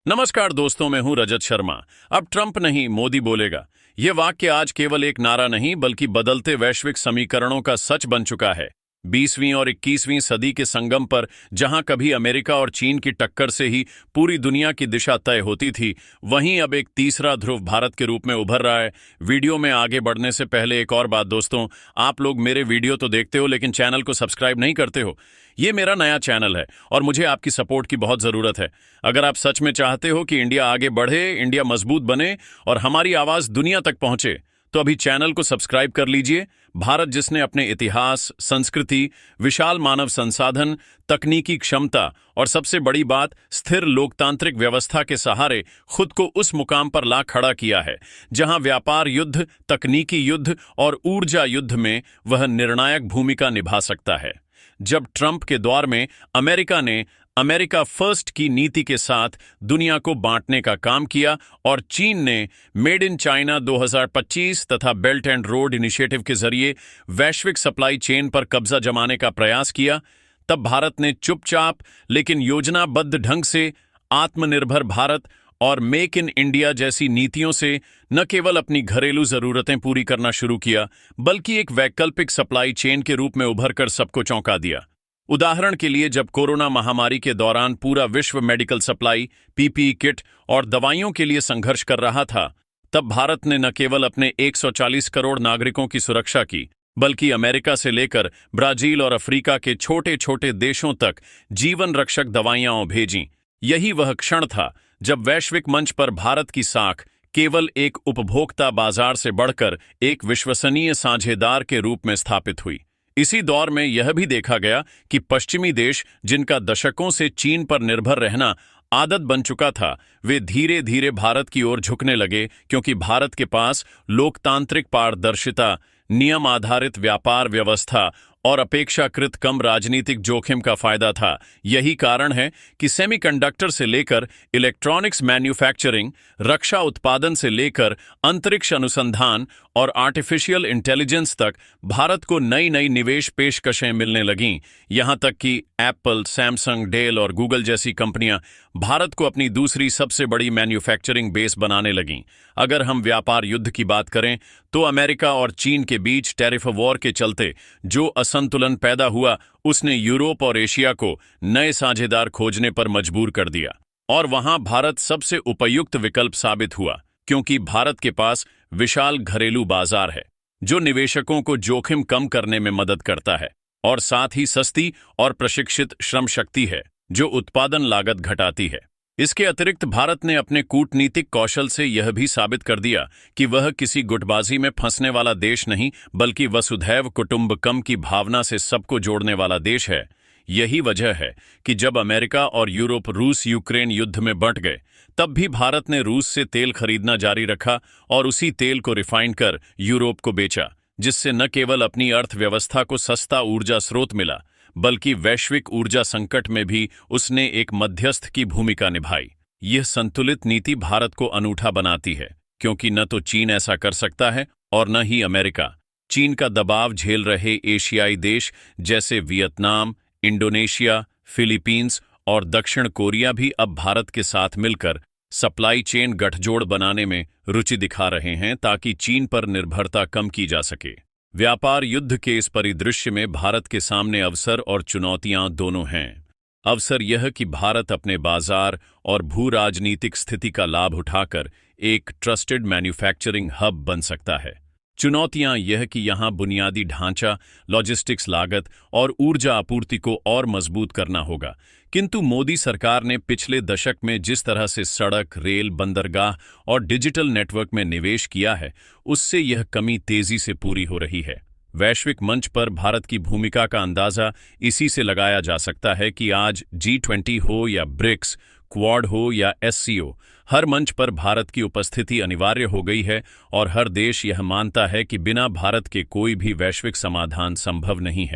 नमस्कार दोस्तों, मैं हूं रजत शर्मा। अब ट्रंप नहीं, मोदी बोलेगा। यह वाक्य आज केवल एक नारा नहीं बल्कि बदलते वैश्विक समीकरणों का सच बन चुका है। 20वीं और 21वीं सदी के संगम पर जहां कभी अमेरिका और चीन की टक्कर से ही पूरी दुनिया की दिशा तय होती थी, वहीं अब एक तीसरा ध्रुव भारत के रूप में उभर रहा है। वीडियो में आगे बढ़ने से पहले एक और बात दोस्तों, आप लोग मेरे वीडियो तो देखते हो लेकिन चैनल को सब्सक्राइब नहीं करते हो। ये मेरा नया चैनल है और मुझे आपकी सपोर्ट की बहुत ज़रूरत है। अगर आप सच में चाहते हो कि इंडिया आगे बढ़े, इंडिया मजबूत बने और हमारी आवाज़ दुनिया तक पहुंचे, तो अभी चैनल को सब्सक्राइब कर लीजिए। भारत जिसने अपने इतिहास, संस्कृति, विशाल मानव संसाधन, तकनीकी क्षमता और सबसे बड़ी बात स्थिर लोकतांत्रिक व्यवस्था के सहारे खुद को उस मुकाम पर ला खड़ा किया है जहां व्यापार युद्ध, तकनीकी युद्ध और ऊर्जा युद्ध में वह निर्णायक भूमिका निभा सकता है। जब ट्रंप के दौर में अमेरिका ने अमेरिका फर्स्ट की नीति के साथ दुनिया को बांटने का काम किया और चीन ने मेड इन चाइना 2025 तथा बेल्ट एंड रोड इनिशिएटिव के जरिए वैश्विक सप्लाई चेन पर कब्जा जमाने का प्रयास किया, तब भारत ने चुपचाप लेकिन योजनाबद्ध ढंग से आत्मनिर्भर भारत और मेक इन इंडिया जैसी नीतियों से न केवल अपनी घरेलू जरूरतें पूरी करना शुरू किया बल्कि एक वैकल्पिक सप्लाई चेन के रूप में उभरकर सबको चौंका दिया। उदाहरण के लिए, जब कोरोना महामारी के दौरान पूरा विश्व मेडिकल सप्लाई, पीपीई किट और दवाइयों के लिए संघर्ष कर रहा था, तब भारत ने न केवल अपने 140 करोड़ नागरिकों की सुरक्षा की बल्कि अमेरिका से लेकर ब्राजील और अफ्रीका के छोटे छोटे देशों तक जीवन रक्षक दवाइयां भेजीं। यही वह क्षण था जब वैश्विक मंच पर भारत की साख केवल एक उपभोक्ता बाजार से बढ़कर एक विश्वसनीय साझेदार के रूप में स्थापित हुई। इसी दौर में यह भी देखा गया कि पश्चिमी देश, जिनका दशकों से चीन पर निर्भर रहना आदत बन चुका था, वे धीरे धीरे भारत की ओर झुकने लगे क्योंकि भारत के पास लोकतांत्रिक पारदर्शिता, नियम आधारित व्यापार व्यवस्था और अपेक्षाकृत कम राजनीतिक जोखिम का फायदा था। यही कारण है कि सेमीकंडक्टर से लेकर इलेक्ट्रॉनिक्स मैन्युफैक्चरिंग, रक्षा उत्पादन से लेकर अंतरिक्ष अनुसंधान और आर्टिफिशियल इंटेलिजेंस तक भारत को नई नई निवेश पेशकशें मिलने लगीं। यहां तक कि एप्पल, सैमसंग, डेल और गूगल जैसी कंपनियां भारत को अपनी दूसरी सबसे बड़ी मैन्युफैक्चरिंग बेस बनाने लगीं। अगर हम व्यापार युद्ध की बात करें तो अमेरिका और चीन के बीच टैरिफ वॉर के चलते जो असंतुलन पैदा हुआ, उसने यूरोप और एशिया को नए साझेदार खोजने पर मजबूर कर दिया और वहां भारत सबसे उपयुक्त विकल्प साबित हुआ क्योंकि भारत के पास विशाल घरेलू बाजार है जो निवेशकों को जोखिम कम करने में मदद करता है और साथ ही सस्ती और प्रशिक्षित श्रम शक्ति है जो उत्पादन लागत घटाती है। इसके अतिरिक्त भारत ने अपने कूटनीतिक कौशल से यह भी साबित कर दिया कि वह किसी गुटबाजी में फंसने वाला देश नहीं बल्कि वसुधैव कुटुंबकम की भावना से सबको जोड़ने वाला देश है। यही वजह है कि जब अमेरिका और यूरोप रूस यूक्रेन युद्ध में बंट गए, तब भी भारत ने रूस से तेल खरीदना जारी रखा और उसी तेल को रिफाइन कर यूरोप को बेचा, जिससे न केवल अपनी अर्थव्यवस्था को सस्ता ऊर्जा स्रोत मिला बल्कि वैश्विक ऊर्जा संकट में भी उसने एक मध्यस्थ की भूमिका निभाई। यह संतुलित नीति भारत को अनूठा बनाती है क्योंकि न तो चीन ऐसा कर सकता है और न ही अमेरिका। चीन का दबाव झेल रहे एशियाई देश जैसे वियतनाम, इंडोनेशिया, फिलीपींस और दक्षिण कोरिया भी अब भारत के साथ मिलकर सप्लाई चेन गठजोड़ बनाने में रुचि दिखा रहे हैं ताकि चीन पर निर्भरता कम की जा सके। व्यापार युद्ध के इस परिदृश्य में भारत के सामने अवसर और चुनौतियां दोनों हैं। अवसर यह कि भारत अपने बाजार और भू राजनीतिक स्थिति का लाभ उठाकर एक ट्रस्टेड मैन्युफैक्चरिंग हब बन सकता है। चुनौतियां यह कि यहां बुनियादी ढांचा, लॉजिस्टिक्स लागत और ऊर्जा आपूर्ति को और मजबूत करना होगा। किंतु मोदी सरकार ने पिछले दशक में जिस तरह से सड़क, रेल, बंदरगाह और डिजिटल नेटवर्क में निवेश किया है, उससे यह कमी तेजी से पूरी हो रही है। वैश्विक मंच पर भारत की भूमिका का अंदाजा इसी से लगाया जा सकता है कि आज G20 हो या ब्रिक्स, क्वाड हो या SCO, हर मंच पर भारत की उपस्थिति अनिवार्य हो गई है और हर देश यह मानता है कि बिना भारत के कोई भी वैश्विक समाधान संभव नहीं है।